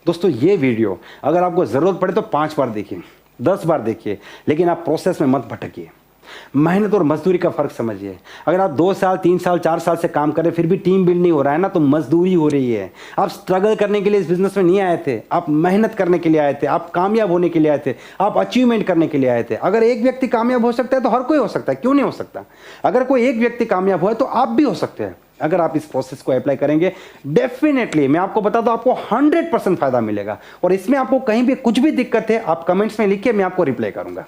दोस्तों ये वीडियो अगर आपको ज़रूरत पड़े तो 5 बार देखिए, 10 बार देखिए, लेकिन आप प्रोसेस में मत भटकिए। मेहनत और मजदूरी का फ़र्क समझिए। अगर आप 2 साल, 3 साल, 4 साल से काम कर रहे फिर भी टीम बिल्ड नहीं हो रहा है ना, तो मजदूरी हो रही है। आप स्ट्रगल करने के लिए इस बिज़नेस में नहीं आए थे, आप मेहनत करने के लिए आए थे, आप कामयाब होने के लिए आए थे, आप अचीवमेंट करने के लिए आए थे। अगर एक व्यक्ति कामयाब हो सकता है तो हर कोई हो सकता है, क्यों नहीं हो सकता? अगर कोई एक व्यक्ति कामयाब हुआ है तो आप भी हो सकते हैं। अगर आप इस प्रोसेस को अप्लाई करेंगे, डेफिनेटली मैं आपको बता दूं, आपको 100% फायदा मिलेगा। और इसमें आपको कहीं भी कुछ भी दिक्कत है, आप कमेंट्स में लिखिए, मैं आपको रिप्लाई करूंगा।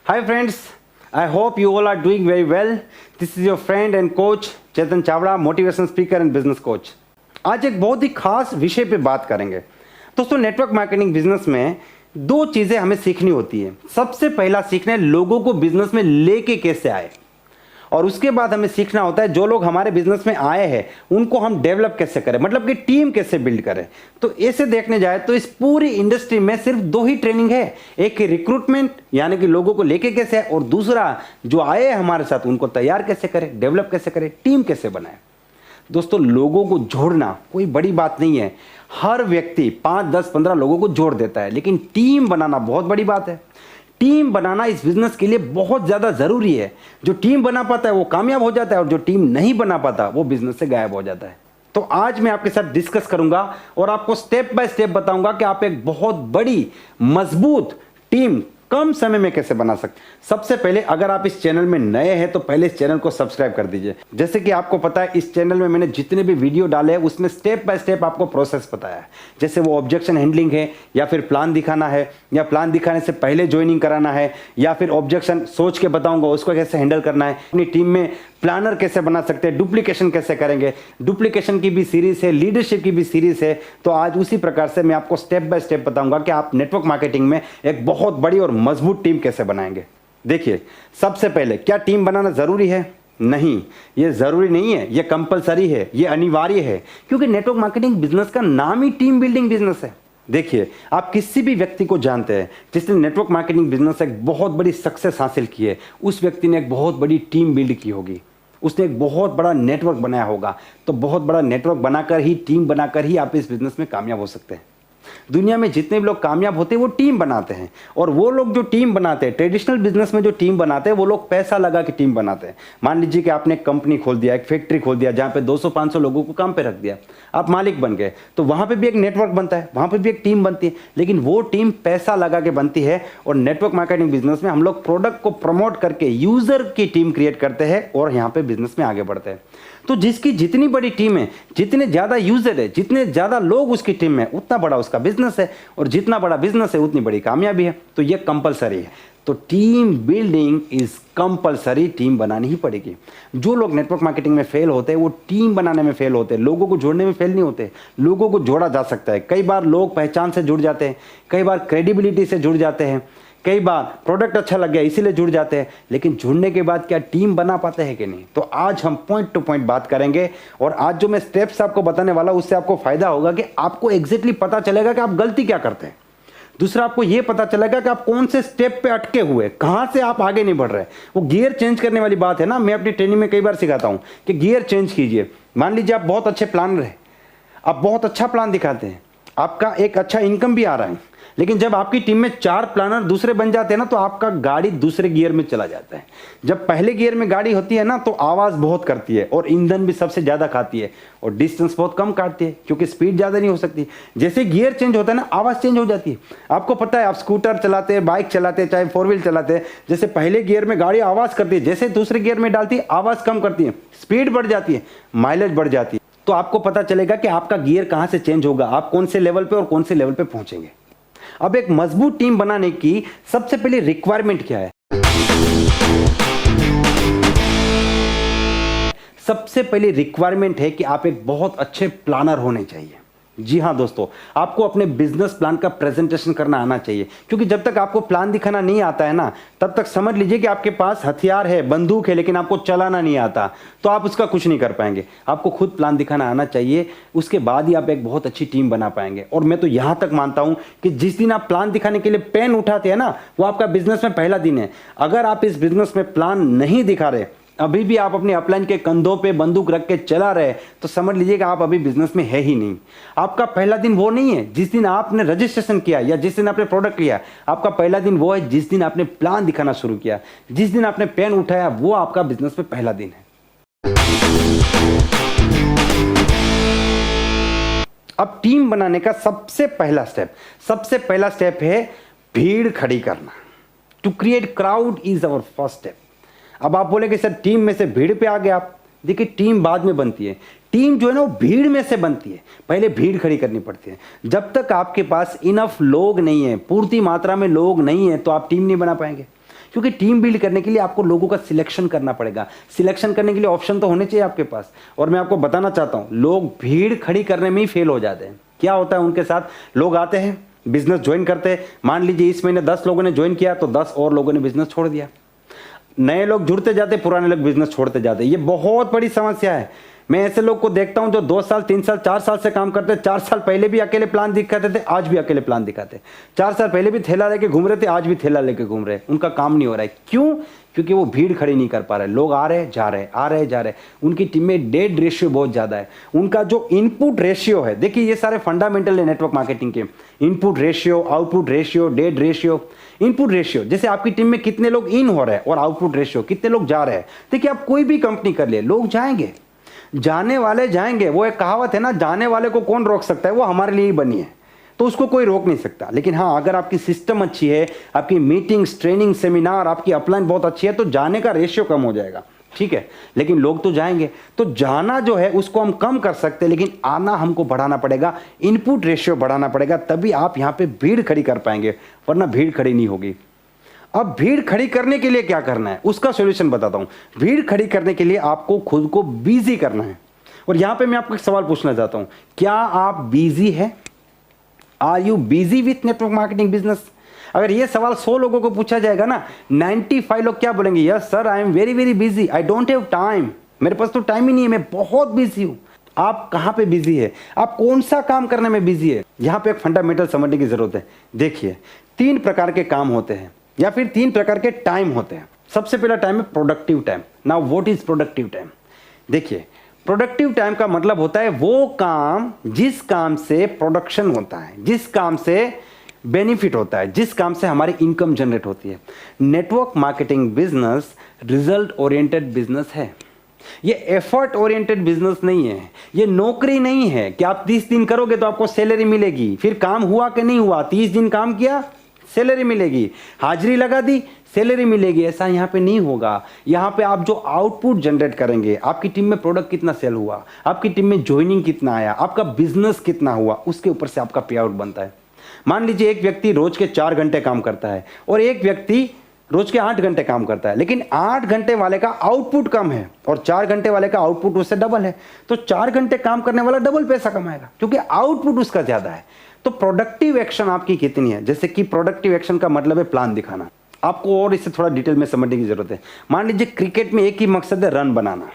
Hi friends, I hope you all are doing very well. This is your friend and coach Chetan Chavda, motivation speaker and business coach. आज एक बहुत ही खास विषय पे बात करेंगे। दोस्तों, नेटवर्क मार्केटिंग बिजनेस में 2 चीज़ें हमें सीखनी होती है। सबसे पहला सीखना है लोगों को बिजनेस में लेके कैसे आए, और उसके बाद हमें सीखना होता है जो लोग हमारे बिजनेस में आए हैं उनको हम डेवलप कैसे करें, मतलब कि टीम कैसे बिल्ड करें। तो ऐसे देखने जाए तो इस पूरी इंडस्ट्री में सिर्फ 2 ही ट्रेनिंग है, एक रिक्रूटमेंट यानी कि लोगों को लेके कैसे आए, और दूसरा जो आए हैं हमारे साथ उनको तैयार कैसे करें, डेवलप कैसे करें, टीम कैसे बनाए। दोस्तों, लोगों को जोड़ना कोई बड़ी बात नहीं है। हर व्यक्ति 5, 10, 15 लोगों को जोड़ देता है, लेकिन टीम बनाना बहुत बड़ी बात है। टीम बनाना इस बिजनेस के लिए बहुत ज़्यादा ज़रूरी है। जो टीम बना पाता है वो कामयाब हो जाता है, और जो टीम नहीं बना पाता वो बिजनेस से गायब हो जाता है। तो आज मैं आपके साथ डिस्कस करूंगा और आपको स्टेप बाय स्टेप बताऊंगा कि आप एक बहुत बड़ी मजबूत टीम कम समय में कैसे बना सकते हैं। सबसे पहले, अगर आप इस चैनल में नए हैं तो पहले इस चैनल को सब्सक्राइब कर दीजिए। जैसे कि आपको पता है, इस चैनल में मैंने जितने भी वीडियो डाले हैं उसमें स्टेप बाय स्टेप आपको प्रोसेस बताया है। जैसे वो ऑब्जेक्शन हैंडलिंग है, या फिर प्लान दिखाना है, या प्लान दिखाने से पहले ज्वाइनिंग कराना है, या फिर ऑब्जेक्शन सोच के बताऊंगा उसको कैसे हैंडल करना है। अपनी टीम में प्लानर कैसे बना सकते हैं, डुप्लीकेशन कैसे करेंगे, डुप्लीकेशन की भी सीरीज है, लीडरशिप की भी सीरीज है। तो आज उसी प्रकार से मैं आपको स्टेप बाय स्टेप बताऊंगा कि आप नेटवर्क मार्केटिंग में एक बहुत बड़ी और मजबूत टीम कैसे बनाएंगे। देखिए, सबसे पहले, क्या टीम बनाना जरूरी है? नहीं, ये जरूरी नहीं है, ये कंपलसरी है, ये अनिवार्य है, क्योंकि नेटवर्क मार्केटिंग बिजनेस का नाम ही टीम बिल्डिंग बिजनेस है। देखिए, आप किसी भी व्यक्ति को जानते हैं जिसने नेटवर्क मार्केटिंग बिजनेस एक बहुत बड़ी सक्सेस हासिल की है, उस व्यक्ति ने एक बहुत बड़ी टीम बिल्ड की होगी, उसने एक बहुत बड़ा नेटवर्क बनाया होगा। तो बहुत बड़ा नेटवर्क बनाकर ही, टीम बनाकर ही आप इस बिजनेस में कामयाब हो सकते हैं। दुनिया में जितने भी लोग कामयाब होते हैं वो टीम बनाते हैं, और वो लोग जो टीम बनाते हैं, ट्रेडिशनल बिजनेस में जो टीम बनाते हैं, वो लोग पैसा लगा के टीम बनाते हैं। मान लीजिए कि आपने एक कंपनी खोल दिया, एक फैक्ट्री खोल दिया, जहाँ पे 200-500 लोगों को काम पे रख दिया, आप मालिक बन गए, तो वहाँ पे भी एक नेटवर्क बनता है, वहाँ पे भी एक टीम बनती है, लेकिन वो टीम पैसा लगा के बनती है। और नेटवर्क मार्केटिंग बिजनेस में हम लोग प्रोडक्ट को प्रमोट करके यूजर की टीम क्रिएट करते हैं और यहाँ पे बिजनेस में आगे बढ़ते हैं। तो जिसकी जितनी बड़ी टीम है, जितने ज़्यादा यूजर है, जितने ज़्यादा लोग उसकी टीम में, उतना बड़ा उसका बिजनेस है, और जितना बड़ा बिजनेस है उतनी बड़ी कामयाबी है। तो ये कंपलसरी है। तो team building is compulsory, team बनानी ही पड़ेगी। जो लोग नेटवर्क मार्केटिंग में फेल होते हैं वो टीम बनाने में फेल होते हैं, लोगों को जोड़ने में फेल नहीं होते। लोगों को जोड़ा जा सकता है। कई बार लोग पहचान से जुड़ जाते हैं, कई बार क्रेडिबिलिटी से जुड़ जाते हैं, कई बार प्रोडक्ट अच्छा लग गया इसीलिए जुड़ जाते हैं, लेकिन जुड़ने के बाद क्या टीम बना पाते हैं कि नहीं? तो आज हम पॉइंट टू पॉइंट बात करेंगे, और आज जो मैं स्टेप्स आपको बताने वाला हूं उससे आपको फायदा होगा कि आपको एग्जैक्टली पता चलेगा कि आप गलती क्या करते हैं। दूसरा, आपको यह पता चलेगा कि आप कौन से स्टेप पे अटके हुए, कहां से आप आगे नहीं बढ़ रहे। वो गियर चेंज करने वाली बात है ना, मैं अपनी ट्रेनिंग में कई बार सिखाता हूं कि गियर चेंज कीजिए। मान लीजिए आप बहुत अच्छे प्लानर हैं, आप बहुत अच्छा प्लान दिखाते हैं, आपका एक अच्छा इनकम भी आ रहा है, लेकिन जब आपकी टीम में 4 प्लानर दूसरे बन जाते हैं ना, तो आपका गाड़ी दूसरे गियर में चला जाता है। जब पहले गियर में गाड़ी होती है ना, तो आवाज़ बहुत करती है, और ईंधन भी सबसे ज़्यादा खाती है, और डिस्टेंस बहुत कम काटती है, क्योंकि स्पीड ज़्यादा नहीं हो सकती। जैसे गियर चेंज होता है ना, आवाज़ चेंज हो जाती है। आपको पता है, आप स्कूटर चलाते हैं, बाइक चलाते हैं, चाहे 4 व्हील चलाते हैं, जैसे पहले गियर में गाड़ी आवाज़ करती है, जैसे दूसरे गियर में डालती है आवाज़ कम करती है, स्पीड बढ़ जाती है, माइलेज बढ़ जाती है। तो आपको पता चलेगा कि आपका गियर कहाँ से चेंज होगा, आप कौन से लेवल पर और कौन से लेवल पर पहुँचेंगे। अब एक मजबूत टीम बनाने की सबसे पहली रिक्वायरमेंट क्या है? सबसे पहली रिक्वायरमेंट है कि आप एक बहुत अच्छे प्लानर होने चाहिए। जी हाँ दोस्तों, आपको अपने बिजनेस प्लान का प्रेजेंटेशन करना आना चाहिए, क्योंकि जब तक आपको प्लान दिखाना नहीं आता है ना, तब तक समझ लीजिए कि आपके पास हथियार है, बंदूक है, लेकिन आपको चलाना नहीं आता, तो आप उसका कुछ नहीं कर पाएंगे। आपको खुद प्लान दिखाना आना चाहिए, उसके बाद ही आप एक बहुत अच्छी टीम बना पाएंगे। और मैं तो यहां तक मानता हूं कि जिस दिन आप प्लान दिखाने के लिए पेन उठाते हैं ना, वो आपका बिजनेस में पहला दिन है। अगर आप इस बिजनेस में प्लान नहीं दिखा रहे अभी भी आप अपने अपलाइन के कंधों पे बंदूक रख के चला रहे तो समझ लीजिएगा आप अभी बिजनेस में है ही नहीं। आपका पहला दिन वो नहीं है जिस दिन आपने रजिस्ट्रेशन किया या जिस दिन आपने प्रोडक्ट लिया। आपका पहला दिन वो है जिस दिन आपने प्लान दिखाना शुरू किया, जिस दिन आपने पेन उठाया, वो आपका बिजनेस में पहला दिन है। अब टीम बनाने का सबसे पहला स्टेप है भीड़ खड़ी करना। To create crowd is our first step. अब आप बोले कि सर टीम में से भीड़ पे आ गए आप। देखिए टीम बाद में बनती है, टीम जो है ना वो भीड़ में से बनती है। पहले भीड़ खड़ी करनी पड़ती है। जब तक आपके पास इनफ लोग नहीं है, पूर्ति मात्रा में लोग नहीं है, तो आप टीम नहीं बना पाएंगे। क्योंकि टीम बिल्ड करने के लिए आपको लोगों का सिलेक्शन करना पड़ेगा। सिलेक्शन करने के लिए ऑप्शन तो होने चाहिए आपके पास। और मैं आपको बताना चाहता हूं, लोग भीड़ खड़ी करने में ही फेल हो जाते हैं। क्या होता है उनके साथ, लोग आते हैं, बिजनेस ज्वाइन करते हैं। मान लीजिए इस महीने 10 लोगों ने ज्वाइन किया तो 10 और लोगों ने बिजनेस छोड़ दिया। नए लोग जुड़ते जाते, पुराने लोग बिजनेस छोड़ते जाते। ये बहुत बड़ी समस्या है। मैं ऐसे लोग को देखता हूं जो 2 साल 3 साल 4 साल से काम करते हैं। 4 साल पहले भी अकेले प्लान दिखाते थे, आज भी अकेले प्लान दिखाते। 4 साल पहले भी थैला लेके घूम रहे थे, आज भी थैला लेके घूम रहे। उनका काम नहीं हो रहा है। क्यों? क्योंकि वो भीड़ खड़ी नहीं कर पा रहे। लोग आ रहे जा रहे, आ रहे जा रहे। उनकी टीम में डेड रेशियो बहुत ज्यादा है। उनका जो इनपुट रेशियो है, देखिए ये सारे फंडामेंटल है नेटवर्क मार्केटिंग के। Input ratio, output ratio, dead ratio. Input ratio जैसे आपकी टीम में कितने लोग इन हो रहे हैं, और आउटपुट रेशियो कितने लोग जा रहे हैं। देखिए आप कोई भी कंपनी कर ले, लोग जाएंगे, जाने वाले जाएंगे। वो एक कहावत है ना, जाने वाले को कौन रोक सकता है, वो हमारे लिए ही बनी है, तो उसको कोई रोक नहीं सकता। लेकिन हाँ, अगर आपकी सिस्टम अच्छी है, आपकी मीटिंग्स, ट्रेनिंग, सेमिनार, आपकी अपलाइन बहुत अच्छी है, तो जाने का रेशियो कम हो जाएगा। ठीक है, लेकिन लोग तो जाएंगे। तो जाना जो है उसको हम कम कर सकते हैं, लेकिन आना हमको बढ़ाना पड़ेगा। इनपुट रेशियो बढ़ाना पड़ेगा, तभी आप यहाँ पे भीड़ खड़ी कर पाएंगे, वरना भीड़ खड़ी नहीं होगी। अब भीड़ खड़ी करने के लिए क्या करना है, उसका सॉल्यूशन बताता हूं। भीड़ खड़ी करने के लिए आपको खुद को बिजी करना है। और यहां पे मैं आपको एक सवाल पूछना चाहता हूं, क्या आप बिजी है? Are you busy with network marketing business? अगर ये सवाल 100 लोगों को पूछा जाएगा ना, 95 लोग क्या बोलेंगे? Yes sir, I am very very busy, I don't have time. मेरे पास तो टाइम ही नहीं है, मैं बहुत बिजी हूं। आप कहां पे बिजी है? आप कौन सा काम करने में बिजी है? यहां पे एक फंडामेंटल समझने की जरूरत है। देखिए 3 प्रकार के काम होते हैं, या फिर 3 प्रकार के टाइम होते हैं। सबसे पहला टाइम है productive time. Now what is productive time? देखिए प्रोडक्टिव टाइम का मतलब होता है वो काम जिस काम से प्रोडक्शन होता है, जिस काम से बेनिफिट होता है, जिस काम से हमारी इनकम जनरेट होती है। Network marketing business result oriented business है। ये एफर्ट ओरिएंटेड बिजनेस नहीं है। ये नौकरी नहीं है कि आप 30 दिन करोगे तो आपको सैलरी मिलेगी, फिर काम हुआ कि नहीं हुआ, 30 दिन काम किया सैलरी मिलेगी, हाजिरी लगा दी सैलरी मिलेगी। ऐसा यहाँ पे नहीं होगा। यहाँ पे आप जो आउटपुट जनरेट करेंगे, आपकी टीम में प्रोडक्ट कितना सेल हुआ, आपकी टीम में ज्वाइनिंग कितना आया, आपका बिजनेस कितना हुआ, उसके ऊपर से आपका पे आउट बनता है। मान लीजिए एक व्यक्ति रोज के 4 घंटे काम करता है और एक व्यक्ति रोज के 8 घंटे काम करता है, लेकिन 8 घंटे वाले का आउटपुट कम है और 4 घंटे वाले का आउटपुट उससे डबल है, तो 4 घंटे काम करने वाला डबल पैसा कमाएगा क्योंकि आउटपुट उसका ज्यादा है। तो प्रोडक्टिव एक्शन आपकी कितनी है? जैसे कि प्रोडक्टिव एक्शन का मतलब है प्लान दिखाना। आपको और इसे थोड़ा डिटेल में समझने की जरूरत है। मान लीजिए क्रिकेट में एक ही मकसद है, रन बनाना।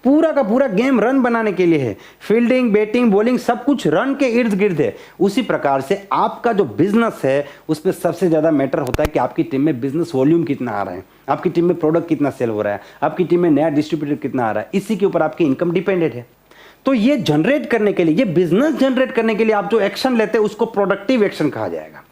पूरा का पूरा गेम रन बनाने के लिए है। फील्डिंग, बैटिंग, बॉलिंग सब कुछ रन के इर्द गिर्द है। उसी प्रकार से आपका जो बिजनेस है उसमें सबसे ज्यादा मैटर होता है कि आपकी टीम में बिजनेस वॉल्यूम कितना आ रहा है, आपकी टीम में प्रोडक्ट कितना सेल हो रहा है, आपकी टीम में नया डिस्ट्रीब्यूटर कितना आ रहा है। इसी के ऊपर आपकी इनकम डिपेंडेंट है। तो ये जनरेट करने के लिए, ये बिजनेस जनरेट करने के लिए आप जो एक्शन लेते हैं उसको प्रोडक्टिव एक्शन कहा जाएगा।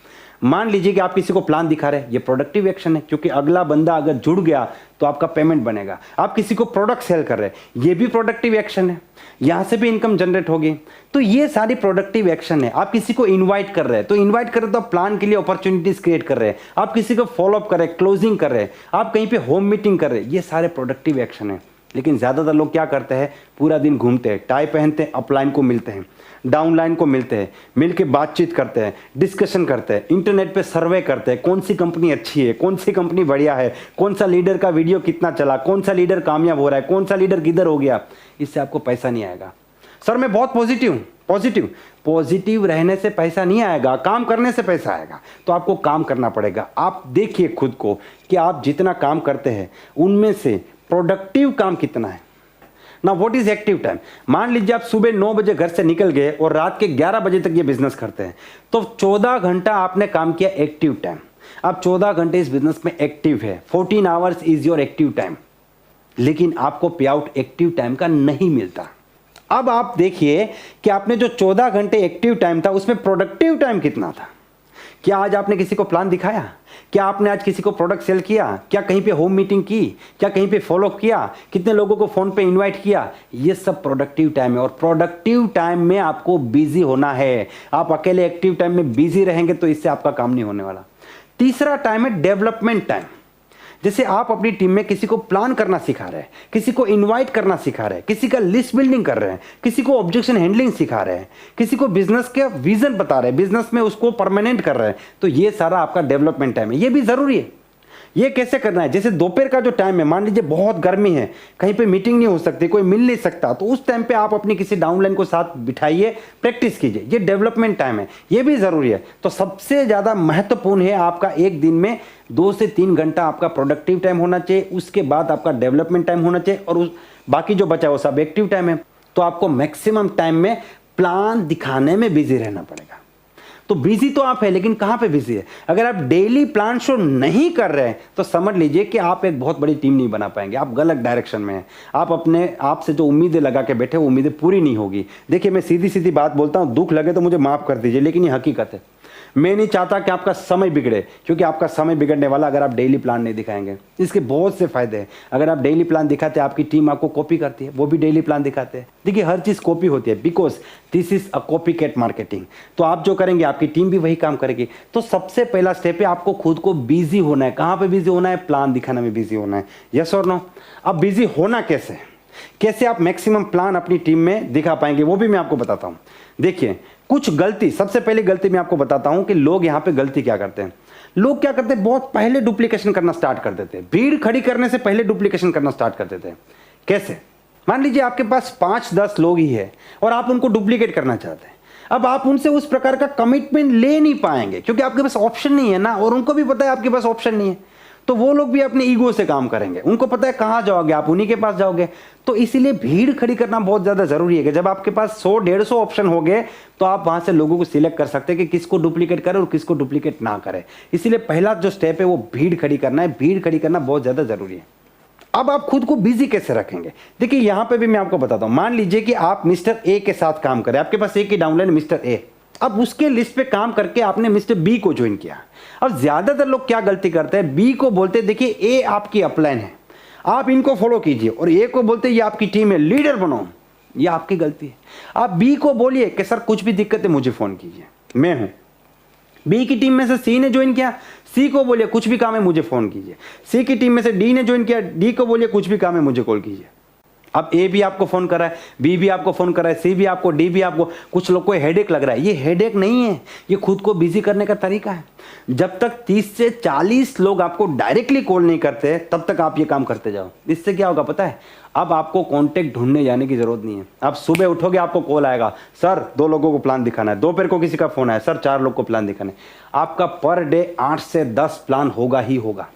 मान लीजिए कि आप किसी को प्लान दिखा रहे हैं, ये प्रोडक्टिव एक्शन है क्योंकि अगला बंदा अगर जुड़ गया तो आपका पेमेंट बनेगा। आप किसी को प्रोडक्ट सेल कर रहे हैं, ये भी प्रोडक्टिव एक्शन है, यहां से भी इनकम जनरेट होगी। तो ये सारी प्रोडक्टिव एक्शन है। आप किसी को इनवाइट कर रहे हैं, तो इनवाइट कर रहे तो आप प्लान के लिए अपॉर्चुनिटीज क्रिएट कर रहे हैं। आप किसी को फॉलोअप कर रहे हैं, क्लोजिंग कर रहे हैं, आप कहीं पे होम मीटिंग कर रहे हैं, ये सारे प्रोडक्टिव एक्शन है। लेकिन ज्यादातर लोग क्या करते हैं, पूरा दिन घूमते हैं, टाई पहनते हैं, अपलाइन को मिलते हैं, डाउनलाइन को मिलते हैं, मिलके बातचीत करते हैं, डिस्कशन करते हैं, इंटरनेट पे सर्वे करते हैं, कौन सी कंपनी अच्छी है, कौन सी कंपनी बढ़िया है, कौन सा लीडर का वीडियो कितना चला, कौन सा लीडर कामयाब हो रहा है, कौन सा लीडर किधर हो गया। इससे आपको पैसा नहीं आएगा। सर मैं बहुत पॉजिटिव हूं, पॉजिटिव रहने से पैसा नहीं आएगा, काम करने से पैसा आएगा। तो आपको काम करना पड़ेगा। आप देखिए खुद को कि आप जितना काम करते हैं उनमें से प्रोडक्टिव काम कितना है ना। What is active time? मान लीजिए आप सुबह 9 बजे घर से निकल गए और रात के 11 बजे तक ये बिजनेस करते हैं, तो 14 घंटा आपने काम किया एक्टिव टाइम। आप 14 घंटे इस बिजनेस में एक्टिव है। 14 hours is your active time. लेकिन आपको पे आउट एक्टिव टाइम का नहीं मिलता। अब आप देखिए कि आपने जो 14 घंटे एक्टिव टाइम था उसमें प्रोडक्टिव टाइम कितना था। क्या आज आपने किसी को प्लान दिखाया? क्या आपने आज किसी को प्रोडक्ट सेल किया? क्या कहीं पे होम मीटिंग की? क्या कहीं पे फॉलो किया? कितने लोगों को फोन पे इनवाइट किया? ये सब प्रोडक्टिव टाइम है और प्रोडक्टिव टाइम में आपको बिजी होना है। आप अकेले एक्टिव टाइम में बिजी रहेंगे तो इससे आपका काम नहीं होने वाला। तीसरा टाइम है डेवलपमेंट टाइम। जैसे आप अपनी टीम में किसी को प्लान करना सिखा रहे हैं, किसी को इनवाइट करना सिखा रहे हैं, किसी का लिस्ट बिल्डिंग कर रहे हैं, किसी को ऑब्जेक्शन हैंडलिंग सिखा रहे हैं, किसी को बिजनेस का विजन बता रहे हैं, बिजनेस में उसको परमानेंट कर रहे हैं, तो ये सारा आपका डेवलपमेंट टाइम है। ये भी जरूरी है। ये कैसे करना है? जैसे दोपहर का जो टाइम है, मान लीजिए बहुत गर्मी है, कहीं पे मीटिंग नहीं हो सकती, कोई मिल नहीं सकता, तो उस टाइम पे आप अपनी किसी डाउनलाइन को साथ बिठाइए, प्रैक्टिस कीजिए। ये डेवलपमेंट टाइम है, ये भी जरूरी है। तो सबसे ज्यादा महत्वपूर्ण है आपका एक दिन में 2 से 3 घंटा आपका प्रोडक्टिव टाइम होना चाहिए, उसके बाद आपका डेवलपमेंट टाइम होना चाहिए और बाकी जो बचा वो सब एक्टिव टाइम है। तो आपको मैक्सिमम टाइम में प्लान दिखाने में बिजी रहना पड़ेगा। तो बिजी तो आप है, लेकिन कहां पे बिजी है? अगर आप डेली प्लान शो नहीं कर रहे हैं तो समझ लीजिए कि आप एक बहुत बड़ी टीम नहीं बना पाएंगे। आप गलत डायरेक्शन में हैं। आप अपने आप से जो उम्मीदें लगा के बैठे वो उम्मीदें पूरी नहीं होगी। देखिए, मैं सीधी सीधी बात बोलता हूं, दुख लगे तो मुझे माफ कर दीजिए, लेकिन ये हकीकत है। मैं नहीं चाहता कि आपका समय बिगड़े, क्योंकि आपका समय बिगड़ने वाला अगर आप डेली प्लान नहीं दिखाएंगे। इसके बहुत से फायदे हैं। अगर आप डेली प्लान दिखाते हैं, आपकी टीम आपको कॉपी करती है, वो भी डेली प्लान दिखाते हैं। देखिए, हर चीज कॉपी होती है, because this is a copy cat marketing. तो आप जो करेंगे आपकी टीम भी वही काम करेगी। तो सबसे पहला स्टेप है आपको खुद को बिजी होना है। कहां पे बिजी होना है? प्लान दिखाने में बिजी होना है। यस और नो? अब बिजी होना कैसे? कैसे आप मैक्सिमम प्लान अपनी टीम में दिखा पाएंगे, वो भी मैं आपको बताता हूं। देखिए, कुछ गलती, सबसे पहले गलती मैं आपको बताता हूं कि लोग यहां पे गलती क्या करते हैं। लोग क्या करते हैं, बहुत पहले डुप्लीकेशन करना स्टार्ट कर देते हैं। भीड़ खड़ी करने से पहले डुप्लीकेशन करना स्टार्ट कर देते हैं। कैसे? मान लीजिए आपके पास 5-10 लोग ही है और आप उनको डुप्लीकेट करना चाहते हैं। अब आप उनसे उस प्रकार का कमिटमेंट ले नहीं पाएंगे, क्योंकि आपके पास ऑप्शन नहीं है ना, और उनको भी पता है आपके पास ऑप्शन नहीं है। तो वो लोग भी अपने ईगो से काम करेंगे। उनको पता है कहां जाओगे, आप उन्हीं के पास जाओगे। तो इसीलिए भीड़ खड़ी करना बहुत ज्यादा जरूरी है कि जब आपके पास 100-150 ऑप्शन हो गए तो आप वहां से लोगों को सिलेक्ट कर सकते हैं कि किसको डुप्लीकेट करें और किसको डुप्लीकेट ना करें। इसीलिए पहला जो स्टेप है वो भीड़ खड़ी करना है। भीड़ खड़ी करना बहुत ज्यादा जरूरी है। अब आप खुद को बिजी कैसे रखेंगे? देखिए, यहां पे भी मैं आपको बताता हूं। मान लीजिए कि आप मिस्टर ए के साथ काम करें, आपके पास एक ही डाउनलाइन मिस्टर ए। अब उसके लिस्ट पे काम करके आपने मिस्टर बी को ज्वाइन किया। अब ज्यादातर लोग क्या गलती करते हैं, बी को बोलते हैं देखिए ए आपकी अपलाइन है, आप इनको फॉलो कीजिए, और ए को बोलते हैं ये आपकी टीम है, लीडर बनो। ये आपकी गलती है। आप बी को बोलिए कि सर कुछ भी दिक्कत है मुझे फोन कीजिए, मैं हूं। बी की टीम में से सी ने ज्वाइन किया, सी को बोलिए कुछ भी काम है मुझे फोन कीजिए। सी की टीम में से डी ने ज्वाइन किया, डी को बोलिए कुछ भी काम है मुझे कॉल कीजिए। अब ए भी आपको फोन कर रहा है, बी भी आपको फोन कर रहा है, सी भी आपको, डी भी आपको। कुछ लोग को हेडेक लग रहा है। ये हेडेक नहीं है, ये खुद को बिजी करने का तरीका है। जब तक 30 से 40 लोग आपको डायरेक्टली कॉल नहीं करते तब तक आप ये काम करते जाओ। इससे क्या होगा पता है? अब आपको कॉन्टेक्ट ढूंढने जाने की जरूरत नहीं है। आप सुबह उठोगे, आपको कॉल आएगा, सर 2 लोगों को प्लान दिखाना है। दोपहर को किसी का फोन आया, सर 4 लोग को प्लान दिखाना है। आपका पर डे 8 से 10 प्लान होगा ही होगा।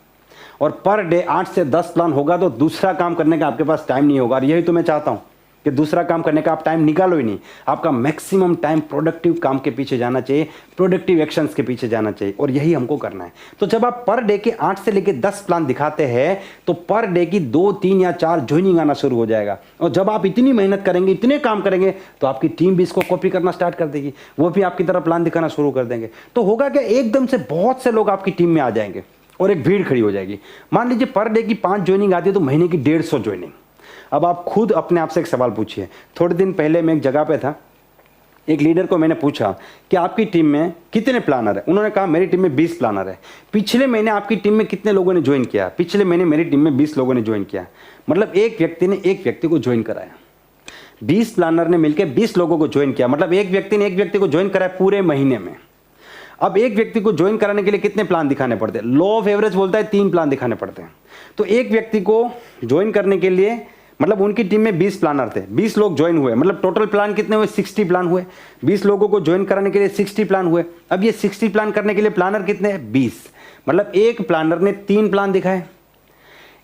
और पर डे 8 से 10 प्लान होगा तो दूसरा काम करने का आपके पास टाइम नहीं होगा। और यही तो मैं चाहता हूं कि दूसरा काम करने का आप टाइम निकालो ही नहीं। आपका मैक्सिमम टाइम प्रोडक्टिव काम के पीछे जाना चाहिए, प्रोडक्टिव एक्शंस के पीछे जाना चाहिए, और यही हमको करना है। तो जब आप पर डे के 8 से लेकर 10 प्लान दिखाते हैं तो पर डे की 2, 3 या 4 ज्वाइनिंग आना शुरू हो जाएगा। और जब आप इतनी मेहनत करेंगे, इतने काम करेंगे, तो आपकी टीम भी इसको कॉपी करना स्टार्ट कर देगी। वो भी आपकी तरह प्लान दिखाना शुरू कर देंगे। तो होगा क्या, एकदम से बहुत से लोग आपकी टीम में आ जाएंगे और एक भीड़ खड़ी हो जाएगी। मान लीजिए पर डे की 5 ज्वाइनिंग आती है तो महीने की 150 ज्वाइनिंग। अब आप खुद अपने आप से एक सवाल पूछिए। थोड़े दिन पहले मैं एक जगह पे था, एक लीडर को मैंने पूछा कि आपकी टीम में कितने प्लानर है। उन्होंने कहा मेरी टीम में 20 प्लानर है। पिछले महीने आपकी टीम में कितने लोगों ने ज्वाइन किया? पिछले महीने मेरी टीम में 20 लोगों ने ज्वाइन किया। मतलब एक व्यक्ति ने एक व्यक्ति को ज्वाइन कराया। 20 प्लानर ने मिलकर 20 लोगों को ज्वाइन किया, मतलब एक व्यक्ति ने एक व्यक्ति को ज्वाइन कराया पूरे महीने में। अब एक व्यक्ति को ज्वाइन कराने के लिए कितने प्लान दिखाने पड़ते हैं? लॉ ऑफ एवरेज बोलता है 3 प्लान दिखाने पड़ते हैं। तो एक व्यक्ति को ज्वाइन करने के लिए, मतलब उनकी टीम में 20 प्लानर थे, 20 लोग ज्वाइन हुए, मतलब टोटल प्लान कितने हुए? 60 प्लान हुए। 20 लोगों को ज्वाइन कराने के लिए 60 प्लान हुए। अब ये 60 प्लान करने के लिए प्लानर कितने हैं? 20। मतलब एक प्लानर ने 3 प्लान दिखाए,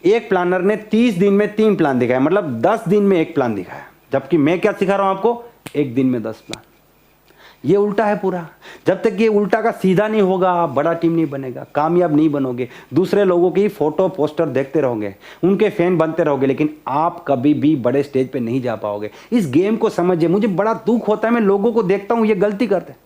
एक प्लानर ने 30 दिन में 3 प्लान दिखाए, मतलब 10 दिन में 1 प्लान दिखाया। जबकि मैं क्या सिखा रहा हूं आपको? एक दिन में 10 प्लान। ये उल्टा है पूरा। जब तक ये उल्टा का सीधा नहीं होगा आप बड़ा टीम नहीं बनेगा, कामयाब नहीं बनोगे, दूसरे लोगों की फोटो पोस्टर देखते रहोगे, उनके फैन बनते रहोगे, लेकिन आप कभी भी बड़े स्टेज पे नहीं जा पाओगे। इस गेम को समझिए। मुझे बड़ा दुख होता है, मैं लोगों को देखता हूँ ये गलती करते हैं।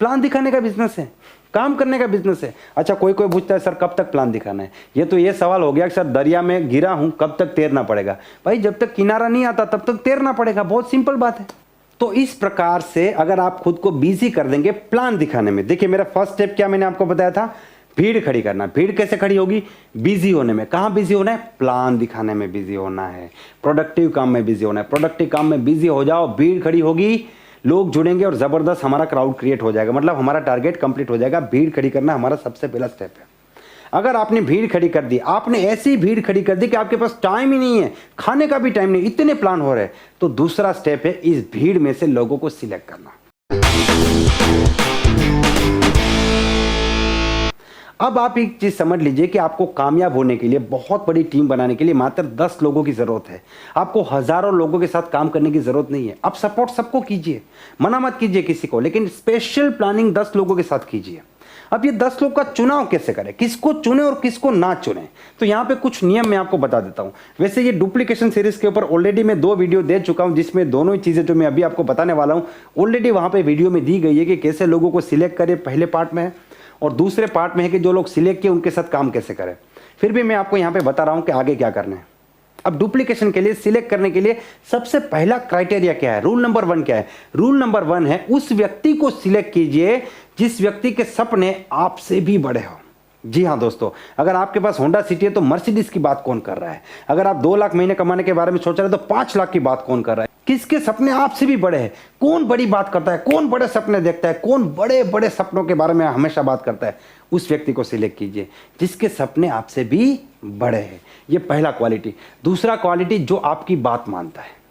प्लान दिखाने का बिजनेस है, काम करने का बिजनेस है। अच्छा कोई पूछता है सर कब तक प्लान दिखाना है। ये सवाल हो गया कि सर दरिया में गिरा हूं कब तक तैरना पड़ेगा। भाई जब तक किनारा नहीं आता तब तक तैरना पड़ेगा, बहुत सिंपल बात है। तो इस प्रकार से अगर आप खुद को बिजी कर देंगे प्लान दिखाने में, देखिए मेरा फर्स्ट स्टेप क्या मैंने आपको बताया था, भीड़ खड़ी करना। भीड़ कैसे खड़ी होगी? बिजी होने में। कहां बिजी होना है? प्लान दिखाने में बिजी होना है, प्रोडक्टिव काम में बिजी होना है। प्रोडक्टिव काम में बिजी हो जाओ, भीड़ खड़ी होगी, लोग जुड़ेंगे और जबरदस्त हमारा क्राउड क्रिएट हो जाएगा, मतलब हमारा टारगेट कंप्लीट हो जाएगा। भीड़ खड़ी करना हमारा सबसे पहला स्टेप है। अगर आपने भीड़ खड़ी कर दी, आपने ऐसी भीड़ खड़ी कर दी कि आपके पास टाइम ही नहीं है, खाने का भी टाइम नहीं, इतने प्लान हो रहे हैं, तो दूसरा स्टेप है इस भीड़ में से लोगों को सिलेक्ट करना। अब आप एक चीज समझ लीजिए कि आपको कामयाब होने के लिए, बहुत बड़ी टीम बनाने के लिए मात्र 10 लोगों की जरूरत है। आपको हजारों लोगों के साथ काम करने की जरूरत नहीं है। आप सपोर्ट सबको कीजिए, मना मत कीजिए किसी को, लेकिन स्पेशल प्लानिंग 10 लोगों के साथ कीजिए। अब ये 10 लोग का चुनाव कैसे करें, किसको चुने और किसको ना चुने, तो यहाँ पे कुछ नियम मैं आपको बता देता हूँ। वैसे ये डुप्लीकेशन सीरीज के ऊपर ऑलरेडी मैं 2 वीडियो दे चुका हूँ, जिसमें दोनों ही चीजें जो मैं अभी आपको बताने वाला हूँ ऑलरेडी वहां पे वीडियो में दी गई है कि कैसे लोगों को सिलेक्ट करें, पहले पार्ट में है, और दूसरे पार्ट में है कि जो लोग सिलेक्ट किए उनके साथ काम कैसे करें। फिर भी मैं आपको यहाँ पे बता रहा हूँ कि आगे क्या करना है। अब डुप्लीकेशन के लिए, सिलेक्ट करने के लिए सबसे पहला क्राइटेरिया क्या है, रूल नंबर 1 क्या है? रूल नंबर 1 है उस व्यक्ति को सिलेक्ट कीजिए जिस व्यक्ति के सपने आपसे भी बड़े हो। जी हाँ दोस्तों, अगर आपके पास होंडा सिटी है तो मर्सिडीज की बात कौन कर रहा है? अगर आप 2 लाख महीने कमाने के बारे में सोच रहे हैं तो 5 लाख की बात कौन कर रहा है? किसके सपने आपसे भी बड़े हैं? कौन बड़ी बात करता है, कौन बड़े सपने देखता है, कौन बड़े बड़े सपनों के बारे में हमेशा बात करता है? उस व्यक्ति को सिलेक्ट कीजिए जिसके सपने आपसे भी बड़े हैं। ये पहला क्वालिटी। दूसरा क्वालिटी, जो आपकी बात मानता है।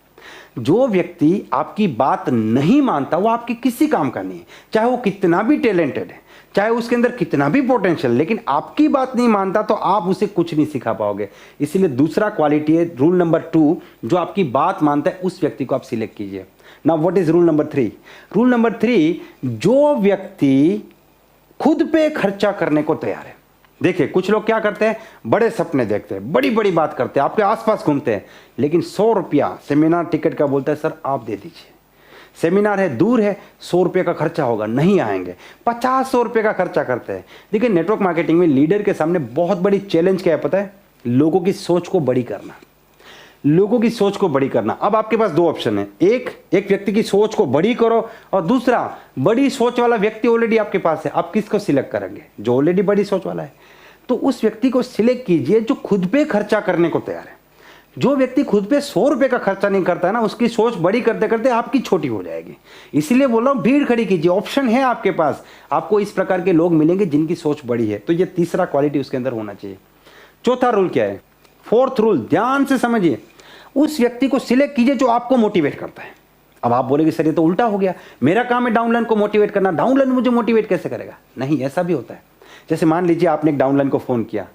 जो व्यक्ति आपकी बात नहीं मानता वो आपके किसी काम का नहीं है, चाहे वो कितना भी टैलेंटेड है, चाहे उसके अंदर कितना भी पोटेंशियल, लेकिन आपकी बात नहीं मानता तो आप उसे कुछ नहीं सिखा पाओगे। इसलिए दूसरा क्वालिटी है रूल नंबर 2, जो आपकी बात मानता है उस व्यक्ति को आप सिलेक्ट कीजिए। Now what is rule number 3? Rule number 3, जो व्यक्ति खुद पे खर्चा करने को तैयार है। देखिए कुछ लोग क्या करते हैं, बड़े सपने देखते हैं, बड़ी बड़ी बात करते हैं, आपके आसपास घूमते हैं, लेकिन 100 रुपया सेमिनार टिकट का बोलता है सर आप दे दीजिए, सेमिनार है दूर है, 100 रुपये का खर्चा होगा, नहीं आएंगे, 50-100 रुपये का खर्चा करते हैं। देखिए नेटवर्क मार्केटिंग में लीडर के सामने बहुत बड़ी चैलेंज क्या है पता है? लोगों की सोच को बड़ी करना, लोगों की सोच को बड़ी करना। अब आपके पास 2 ऑप्शन है, एक व्यक्ति की सोच को बड़ी करो, और दूसरा बड़ी सोच वाला व्यक्ति ऑलरेडी आपके पास है, आप किसको सिलेक्ट करेंगे? जो ऑलरेडी बड़ी सोच वाला है। तो उस व्यक्ति को सिलेक्ट कीजिए जो खुद पे खर्चा करने को तैयार है। जो व्यक्ति खुद पे 100 रुपये का खर्चा नहीं करता है ना, उसकी सोच बड़ी करते करते आपकी छोटी हो जाएगी। इसीलिए बोल रहा हूं भीड़ खड़ी कीजिए, ऑप्शन है आपके पास, आपको इस प्रकार के लोग मिलेंगे जिनकी सोच बड़ी है। तो ये तीसरा क्वालिटी उसके अंदर होना चाहिए। चौथा रूल क्या है? 4th रूल, ध्यान से समझिए। उस व्यक्ति को सिलेक्ट कीजिए जो आपको मोटिवेट करता है। अब आप बोलेंगे सर ये तो उल्टा हो गया, मेरा काम है डाउनलाइन को मोटिवेट करना, डाउनलाइन मुझे मोटिवेट कैसे करेगा? नहीं, ऐसा भी होता है। जैसे मान लीजिए आपने एक डाउनलाइन को फ़ोन किया,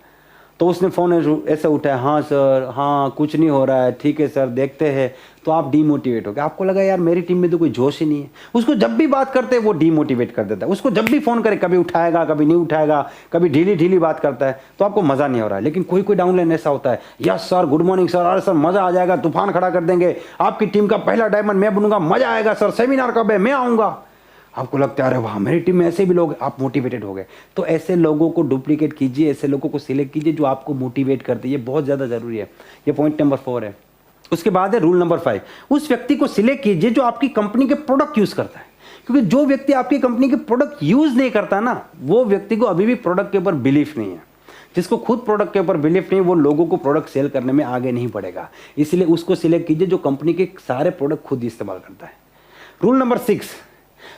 तो उसने फ़ोन ऐसे उठाया, हाँ सर, हाँ कुछ नहीं हो रहा है, ठीक है सर देखते हैं, तो आप डीमोटिवेट हो गए। आपको लगा यार मेरी टीम में तो कोई जोश ही नहीं है। उसको जब भी बात करते हैं वो डीमोटिवेट कर देता है। उसको जब भी फ़ोन करे कभी उठाएगा कभी नहीं उठाएगा, कभी ढीली ढीली बात करता है, तो आपको मज़ा नहीं हो रहा है। लेकिन कोई डाउनलाइन ऐसा होता है, yes sir, good morning sir, अरे सर मज़ा आ जाएगा, तूफान खड़ा कर देंगे, आपकी टीम का पहला डायमंड मैं बनूंगा, मज़ा आएगा सर, सेमिनार कब है, मैं आऊँगा। आपको लगता है अरे वाह मेरी टीम में ऐसे भी लोग, आप मोटिवेटेड हो गए। तो ऐसे लोगों को डुप्लीकेट कीजिए, ऐसे लोगों को सिलेक्ट कीजिए जो आपको मोटिवेट करते हैं। ये बहुत ज़्यादा ज़रूरी है। ये पॉइंट नंबर 4 है। उसके बाद है रूल नंबर 5, उस व्यक्ति को सिलेक्ट कीजिए जो आपकी कंपनी के प्रोडक्ट यूज़ करता है। क्योंकि जो व्यक्ति आपकी कंपनी के प्रोडक्ट यूज़ नहीं करता ना, वो व्यक्ति को अभी भी प्रोडक्ट के ऊपर बिलीफ नहीं है। जिसको खुद प्रोडक्ट के ऊपर बिलीफ नहीं, वो लोगों को प्रोडक्ट सेल करने में आगे नहीं बढ़ेगा। इसलिए उसको सिलेक्ट कीजिए जो कंपनी के सारे प्रोडक्ट खुद इस्तेमाल करता है। रूल नंबर 6,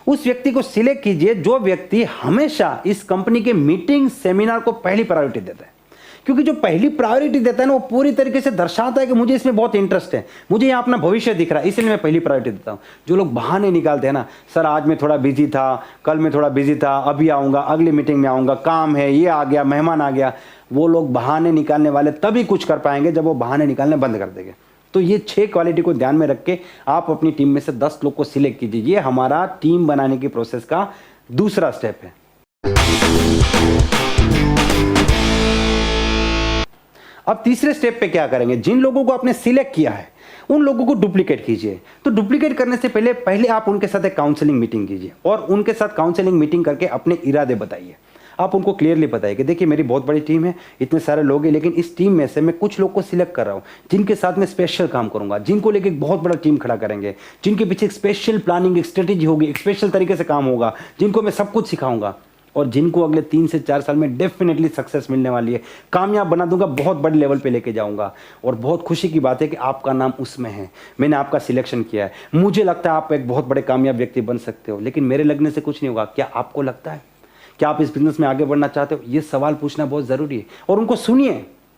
उस व्यक्ति को सिलेक्ट कीजिए जो व्यक्ति हमेशा इस कंपनी के मीटिंग सेमिनार को पहली प्रायोरिटी देता है। क्योंकि जो पहली प्रायोरिटी देता है ना, वो पूरी तरीके से दर्शाता है कि मुझे इसमें बहुत इंटरेस्ट है, मुझे यहाँ अपना भविष्य दिख रहा है, इसलिए मैं पहली प्रायोरिटी देता हूँ। जो लोग बहाने निकालते हैं ना, सर आज मैं थोड़ा बिजी था, कल मैं थोड़ा बिजी था, अभी आऊँगा, अगली मीटिंग में आऊँगा, काम है, ये आ गया, मेहमान आ गया, वो लोग बहाने निकालने वाले तभी कुछ कर पाएंगे जब वो बहाने निकालने बंद कर देंगे। तो ये 6 क्वालिटी को ध्यान में रख के आप अपनी टीम में से 10 लोग को सिलेक्ट कीजिए। ये हमारा टीम बनाने की प्रोसेस का दूसरा स्टेप है। अब तीसरे स्टेप पे क्या करेंगे, जिन लोगों को आपने सिलेक्ट किया है उन लोगों को डुप्लीकेट कीजिए। तो डुप्लीकेट करने से पहले आप उनके साथ एक काउंसलिंग मीटिंग कीजिए और उनके साथ काउंसलिंग मीटिंग करके अपने इरादे बताइए। आप उनको क्लियरली बताइए कि देखिए मेरी बहुत बड़ी टीम है, इतने सारे लोग हैं, लेकिन इस टीम में से मैं कुछ लोग को सिलेक्ट कर रहा हूँ जिनके साथ मैं स्पेशल काम करूंगा, जिनको लेके एक बहुत बड़ा टीम खड़ा करेंगे, जिनके पीछे एक स्पेशल प्लानिंग, एक स्ट्रेटेजी होगी, एक स्पेशल तरीके से काम होगा, जिनको मैं सब कुछ सिखाऊंगा और जिनको अगले 3 से 4 साल में डेफिनेटली सक्सेस मिलने वाली है, कामयाब बना दूंगा, बहुत बड़े लेवल पे लेके जाऊंगा। और बहुत खुशी की बात है कि आपका नाम उसमें है, मैंने आपका सिलेक्शन किया है। मुझे लगता है आप एक बहुत बड़े कामयाब व्यक्ति बन सकते हो, लेकिन मेरे लगने से कुछ नहीं होगा। क्या आपको लगता है? क्या आप इस बिजनेस में आगे बढ़ना चाहते हो? ये सवाल पूछना बहुत ज़रूरी है। और उनको सुनिए,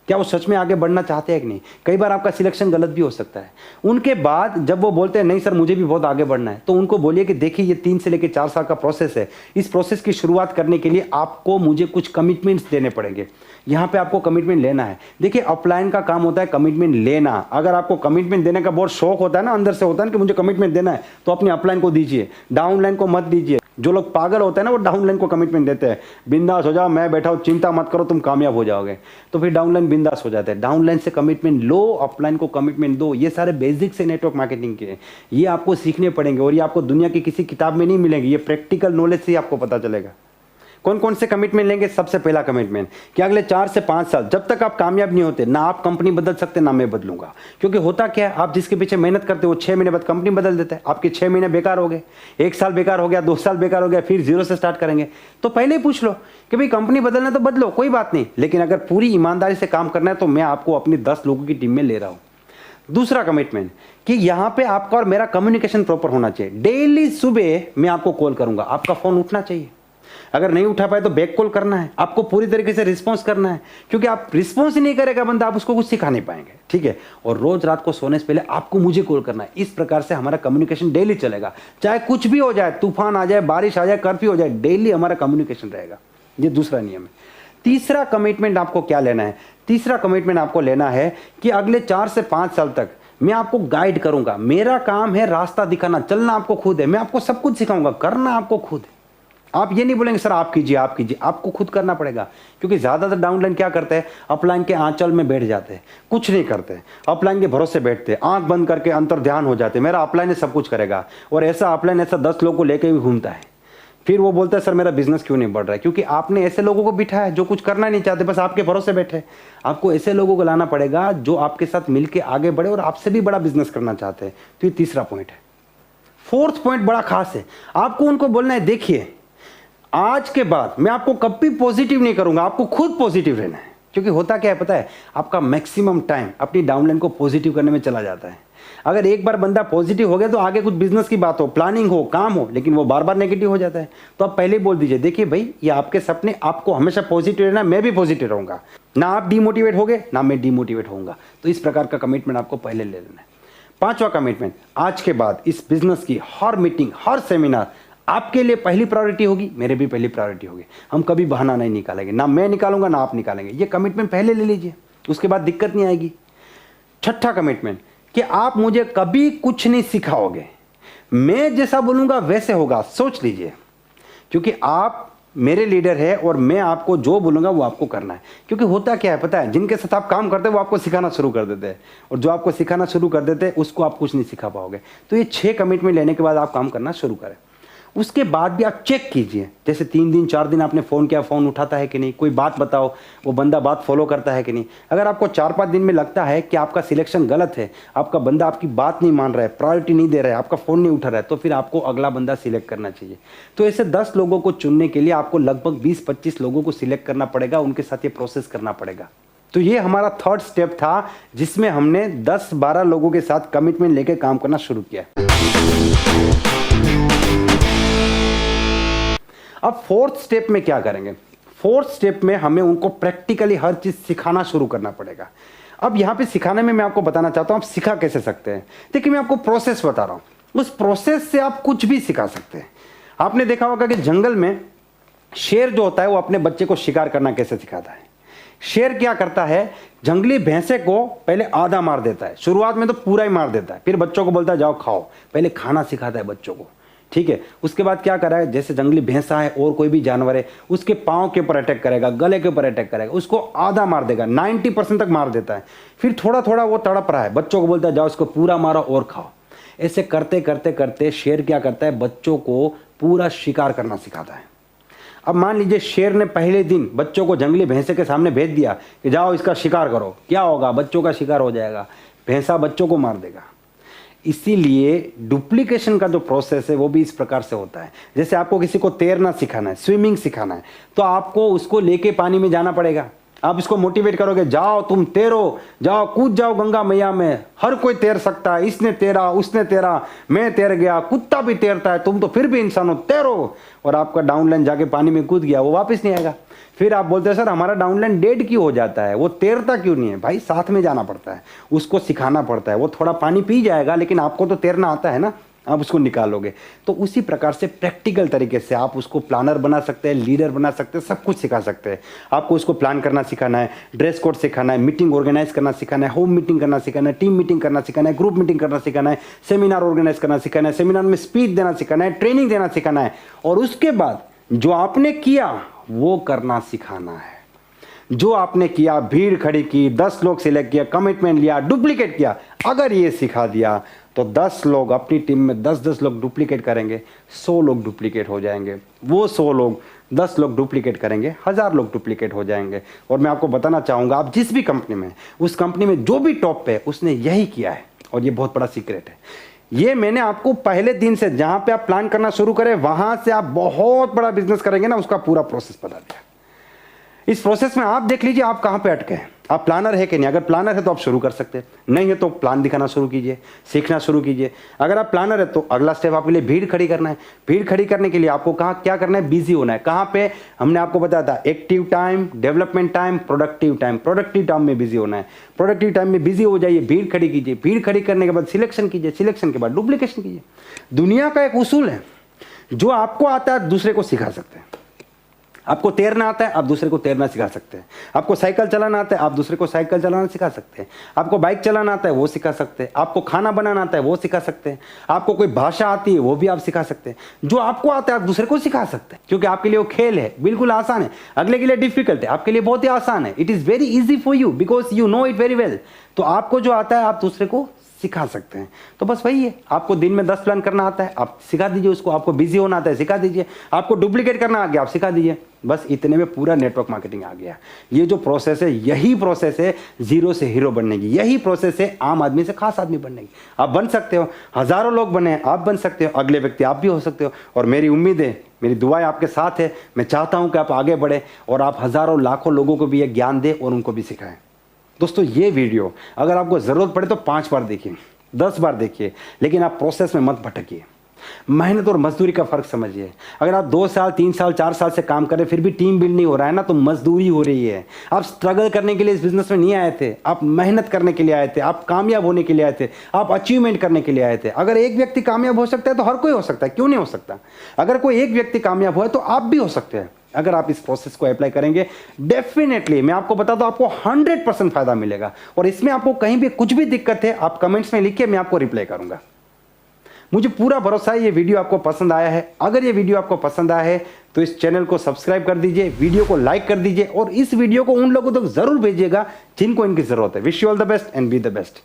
क्या वो सच में आगे बढ़ना चाहते हैं कि नहीं। कई बार आपका सिलेक्शन गलत भी हो सकता है। उनके बाद जब वो बोलते हैं नहीं सर मुझे भी बहुत आगे बढ़ना है, तो उनको बोलिए कि देखिए ये 3 से लेकर 4 साल का प्रोसेस है। इस प्रोसेस की शुरुआत करने के लिए आपको मुझे कुछ कमिटमेंट्स देने पड़ेंगे। यहाँ पे आपको कमिटमेंट लेना है। देखिए अपलाइन का काम होता है कमिटमेंट लेना। अगर आपको कमिटमेंट देने का बहुत शौक होता है ना, अंदर से होता है ना कि मुझे कमिटमेंट देना है, तो अपनी अपलाइन को दीजिए, डाउनलाइन को मत दीजिए। जो लोग पागल होते हैं ना वो डाउनलाइन को कमिटमेंट देते हैं, बिंदास हो जाओ, मैं बैठा हूं, चिंता मत करो, तुम कामयाब हो जाओगे। तो फिर डाउनलाइन बिंदास हो जाते हैं। डाउनलाइन से कमिटमेंट लो, अपलाइन को कमिटमेंट दो। ये सारे बेसिक्स है नेटवर्क मार्केटिंग के, ये आपको सीखने पड़ेंगे और ये आपको दुनिया की किसी किताब में नहीं मिलेंगे। ये प्रैक्टिकल नॉलेज से ही आपको पता चलेगा। कौन कौन से कमिटमेंट लेंगे? सबसे पहला कमिटमेंट कि अगले 4 से 5 साल जब तक आप कामयाब नहीं होते, ना आप कंपनी बदल सकते ना मैं बदलूंगा। क्योंकि होता क्या है, आप जिसके पीछे मेहनत करते हो 6 महीने बाद कंपनी बदल देते हैं। आपके 6 महीने बेकार हो गए, 1 साल बेकार हो गया, 2 साल बेकार हो गया, फिर 0 से स्टार्ट करेंगे। तो पहले ही पूछ लो कि भाई कंपनी बदलना तो बदलो, कोई बात नहीं, लेकिन अगर पूरी ईमानदारी से काम करना है तो मैं आपको अपनी 10 लोगों की टीम में ले रहा हूं। दूसरा कमिटमेंट कि यहां पे आपका और मेरा कम्युनिकेशन प्रॉपर होना चाहिए। डेली सुबह मैं आपको कॉल करूंगा, आपका फोन उठना चाहिए। अगर नहीं उठा पाए तो बैक कॉल करना है, आपको पूरी तरीके से रिस्पॉन्स करना है। क्योंकि आप रिस्पॉन्स ही नहीं करेगा बंदा, आप उसको कुछ सिखा नहीं पाएंगे, ठीक है। और रोज रात को सोने से पहले आपको मुझे कॉल करना है। इस प्रकार से हमारा कम्युनिकेशन डेली चलेगा, चाहे कुछ भी हो जाए, तूफान आ जाए, बारिश आ जाए, कर्फ्यू हो जाए, डेली हमारा कम्युनिकेशन रहेगा। ये दूसरा नियम है। तीसरा कमिटमेंट आपको क्या लेना है? तीसरा कमिटमेंट आपको लेना है कि अगले 4 से 5 साल तक मैं आपको गाइड करूंगा। मेरा काम है रास्ता दिखाना, चलना आपको खुद है, मैं आपको सब कुछ सिखाऊंगा, करना आपको खुद है। आप ये नहीं बोलेंगे सर आप कीजिए आप कीजिए, आपको खुद करना पड़ेगा। क्योंकि ज्यादातर डाउनलाइन क्या करते हैं, अपलाइन के आंचल में बैठ जाते हैं, कुछ नहीं करते, अपलाइन के भरोसे बैठते हैं, आंख बंद करके अंतर ध्यान हो जाते हैं, मेरा अपलाइन है सब कुछ करेगा। और ऐसा अपलाइन ऐसा 10 लोगों को लेके भी घूमता है। फिर वो बोलता है सर मेरा बिजनेस क्यों नहीं बढ़ रहा है? क्योंकि आपने ऐसे लोगों को बिठाया जो कुछ करना नहीं चाहते, बस आपके भरोसे बैठे। आपको ऐसे लोगों को लाना पड़ेगा जो आपके साथ मिलकर आगे बढ़े और आपसे भी बड़ा बिजनेस करना चाहते हैं। तो ये तीसरा पॉइंट है। फोर्थ पॉइंट बड़ा खास है, आपको उनको बोलना है देखिए आज के बाद मैं आपको कभी पॉजिटिव नहीं करूंगा, आपको खुद पॉजिटिव रहना है। क्योंकि होता क्या है पता है, आपका मैक्सिमम टाइम अपनी डाउनलाइन को पॉजिटिव करने में चला जाता है। अगर एक बार बंदा पॉजिटिव हो गया तो आगे कुछ बिजनेस की बात हो, प्लानिंग हो, काम हो, लेकिन वो बार बार नेगेटिव हो जाता है। तो आप पहले ही बोल दीजिए देखिए भाई ये आपके सपने, आपको हमेशा पॉजिटिव रहना, मैं भी पॉजिटिव रहूंगा, ना आप डिमोटिवेट होगे ना मैं डिमोटिवेट होऊंगा। तो इस प्रकार का कमिटमेंट आपको पहले ले लेना है। 5वां कमिटमेंट, आज के बाद इस बिजनेस की हर मीटिंग, हर सेमिनार आपके लिए पहली प्रायोरिटी होगी, मेरे भी पहली प्रायोरिटी होगी। हम कभी बहाना नहीं निकालेंगे, ना मैं निकालूंगा ना आप निकालेंगे। ये कमिटमेंट पहले ले लीजिए, उसके बाद दिक्कत नहीं आएगी। 6ठा कमिटमेंट कि आप मुझे कभी कुछ नहीं सिखाओगे, मैं जैसा बोलूंगा वैसे होगा। सोच लीजिए, क्योंकि आप मेरे लीडर है और मैं आपको जो बोलूंगा वो आपको करना है। क्योंकि होता क्या है पता है, जिनके साथ आप काम करते हैं वो आपको सिखाना शुरू कर देते हैं, और जो आपको सिखाना शुरू कर देते हैं उसको आप कुछ नहीं सिखा पाओगे। तो ये 6 कमिटमेंट लेने के बाद आप काम करना शुरू करें। उसके बाद भी आप चेक कीजिए, जैसे 3 दिन 4 दिन आपने फ़ोन किया, फ़ोन उठाता है कि नहीं, कोई बात बताओ, वो बंदा बात फॉलो करता है कि नहीं। अगर आपको 4-5 दिन में लगता है कि आपका सिलेक्शन गलत है, आपका बंदा आपकी बात नहीं मान रहा है, प्रायोरिटी नहीं दे रहा है, आपका फ़ोन नहीं उठा रहा है, तो फिर आपको अगला बंदा सिलेक्ट करना चाहिए। तो ऐसे 10 लोगों को चुनने के लिए आपको लगभग 20-25 लोगों को सिलेक्ट करना पड़ेगा, उनके साथ ये प्रोसेस करना पड़ेगा। तो ये हमारा 3rd स्टेप था, जिसमें हमने 10-12 लोगों के साथ कमिटमेंट लेकर काम करना शुरू किया। अब 4th स्टेप में क्या करेंगे? 4th स्टेप में हमें उनको प्रैक्टिकली हर चीज सिखाना शुरू करना पड़ेगा। अब यहां पे सिखाने में मैं आपको बताना चाहता हूं आप सिखा कैसे सकते हैं। देखिए मैं आपको प्रोसेस बता रहा हूं, उस प्रोसेस से आप कुछ भी सिखा सकते हैं। आपने देखा होगा कि जंगल में शेर जो होता है वो अपने बच्चे को शिकार करना कैसे सिखाता है। शेर क्या करता है, जंगली भैंसे को पहले आधा मार देता है, शुरुआत में तो पूरा ही मार देता है, फिर बच्चों को बोलता है जाओ खाओ, पहले खाना सिखाता है बच्चों को, ठीक है। उसके बाद क्या करा है, जैसे जंगली भैंसा है और कोई भी जानवर है, उसके पाँव के ऊपर अटैक करेगा, गले के ऊपर अटैक करेगा, उसको आधा मार देगा, 90% तक मार देता है, फिर थोड़ा थोड़ा वो तड़प रहा है, बच्चों को बोलता है जाओ इसको पूरा मारो और खाओ। ऐसे करते करते करते शेर क्या करता है, बच्चों को पूरा शिकार करना सिखाता है। अब मान लीजिए शेर ने पहले दिन बच्चों को जंगली भैंसे के सामने भेज दिया कि जाओ इसका शिकार करो, क्या होगा, बच्चों का शिकार हो जाएगा, भैंसा बच्चों को मार देगा। इसीलिए डुप्लीकेशन का जो प्रोसेस है वो भी इस प्रकार से होता है। जैसे आपको किसी को तैरना सिखाना है, स्विमिंग सिखाना है, तो आपको उसको लेके पानी में जाना पड़ेगा। आप इसको मोटिवेट करोगे, जाओ तुम तैरो, जाओ कूद जाओ गंगा मैया में, हर कोई तैर सकता है, इसने तैरा उसने तैरा, मैं तैर गया, कुत्ता भी तैरता है, तुम तो फिर भी इंसान हो, तैरो, और आपका डाउनलाइन जाके पानी में कूद गया, वो वापस नहीं आएगा। फिर आप बोलते हैं सर हमारा डाउनलाइन डेड क्यों हो जाता है, वो तैरता क्यों नहीं है? भाई साथ में जाना पड़ता है, उसको सिखाना पड़ता है, वो थोड़ा पानी पी जाएगा लेकिन आपको तो तैरना आता है ना, आप उसको निकालोगे। तो उसी प्रकार से प्रैक्टिकल तरीके से आप उसको प्लानर बना सकते हैं, लीडर बना सकते हैं, सब कुछ सिखा सकते हैं। आपको उसको प्लान करना सिखाना है, ड्रेस कोड सिखाना है, मीटिंग ऑर्गेनाइज करना सिखाना है, होम मीटिंग करना सिखाना है, टीम मीटिंग करना सिखाना है, ग्रुप मीटिंग करना सिखाना है, सेमिनार ऑर्गेनाइज करना सिखाना है, सेमिनार में स्पीच देना सिखाना है, ट्रेनिंग देना सिखाना है, और उसके बाद जो आपने किया वो करना सिखाना है। जो आपने किया, भीड़ खड़ी की, 10 लोग सिलेक्ट किया, कमिटमेंट लिया, डुप्लीकेट किया, अगर ये सिखा दिया तो 10 लोग अपनी टीम में 10-10 लोग डुप्लीकेट करेंगे, 100 लोग डुप्लीकेट हो जाएंगे, वो 100 लोग 10 लोग डुप्लीकेट करेंगे, 1000 लोग डुप्लीकेट हो जाएंगे। और मैं आपको बताना चाहूँगा, आप जिस भी कंपनी में, उस कंपनी में जो भी टॉप पे है उसने यही किया है, और ये बहुत बड़ा सीक्रेट है। ये मैंने आपको पहले दिन से, जहाँ पे आप प्लान करना शुरू करें वहाँ से आप बहुत बड़ा बिजनेस करेंगे ना, उसका पूरा प्रोसेस बता दिया। इस प्रोसेस में आप देख लीजिए आप कहाँ पे अटके हैं, आप प्लानर है कि नहीं। अगर प्लानर है तो आप शुरू कर सकते हैं, नहीं है तो प्लान दिखाना शुरू कीजिए, सीखना शुरू कीजिए। अगर आप प्लानर है तो अगला स्टेप आपके लिए भीड़ खड़ी करना है। भीड़ खड़ी करने के लिए आपको कहाँ क्या करना है, बिजी होना है। कहाँ पे हमने आपको बताया था, active time, development time, productive time. Productive time में बिजी होना है, प्रोडक्टिव टाइम में बिजी हो जाइए, भीड़ खड़ी कीजिए, भीड़ खड़ी करने के बाद सिलेक्शन कीजिए, सिलेक्शन के बाद डुप्लीकेशन कीजिए। दुनिया का एक उसूल है, जो आपको आता है दूसरे को सिखा सकते हैं। आपको तैरना आता है, आप दूसरे को तैरना सिखा सकते हैं। आपको साइकिल चलाना आता है, आप दूसरे को साइकिल चलाना सिखा सकते हैं। आपको बाइक चलाना आता है, वो सिखा सकते हैं। आपको खाना बनाना आता है, वो सिखा सकते हैं। आपको कोई भाषा आती है, वो भी आप सिखा सकते हैं। जो आपको आता है आप दूसरे को सिखा सकते हैं, क्योंकि आपके लिए वो खेल है, बिल्कुल आसान है। अगले के लिए डिफिकल्ट है, आपके लिए बहुत ही आसान है। It is very easy for you because you know it very well. तो आपको जो आता है आप दूसरे को सिखा सकते हैं। तो बस वही है, आपको दिन में 10 प्लान करना आता है, आप सिखा दीजिए उसको। आपको बिजी होना आता है, सिखा दीजिए। आपको डुप्लीकेट करना आ गया, आप सिखा दीजिए। बस इतने में पूरा नेटवर्क मार्केटिंग आ गया। ये जो प्रोसेस है, यही प्रोसेस है जीरो से हीरो बनने की, यही प्रोसेस है आम आदमी से खास आदमी बनने की। आप बन सकते हो, हजारों लोग बने, आप बन सकते हो, अगले व्यक्ति आप भी हो सकते हो। और मेरी उम्मीद है, मेरी दुआएं आपके साथ है। मैं चाहता हूं कि आप आगे बढ़े और आप हजारों लाखों लोगों को भी ये ज्ञान दें और उनको भी सिखाएं। दोस्तों, ये वीडियो अगर आपको ज़रूरत पड़े तो 5 बार देखिए, 10 बार देखिए, लेकिन आप प्रोसेस में मत भटकिए। मेहनत और मजदूरी का फर्क समझिए। अगर आप 2 साल 3 साल 4 साल से काम कर रहे फिर भी टीम बिल्ड नहीं हो रहा है ना, तो मजदूरी हो रही है। आप स्ट्रगल करने के लिए इस बिजनेस में नहीं आए थे, आप मेहनत करने के लिए आए थे, आप कामयाब होने के लिए आए थे, आप अचीवमेंट करने के लिए आए थे। अगर एक व्यक्ति कामयाब हो सकता है तो हर कोई हो सकता है, क्यों नहीं हो सकता? अगर कोई एक व्यक्ति कामयाब हुआ है तो आप भी हो सकते हैं। अगर आप इस प्रोसेस को अप्लाई करेंगे, डेफिनेटली मैं आपको बता दूं, आपको 100% फायदा मिलेगा। और इसमें आपको कहीं भी कुछ भी दिक्कत है, आप कमेंट्स में लिखिए, मैं आपको रिप्लाई करूंगा। मुझे पूरा भरोसा है ये वीडियो आपको पसंद आया है। अगर ये वीडियो आपको पसंद आया है तो इस चैनल को सब्सक्राइब कर दीजिए, वीडियो को लाइक कर दीजिए और इस वीडियो को उन लोगों तक जरूर भेजिएगा जिनको इनकी जरूरत है। Wish you all the best and be the best.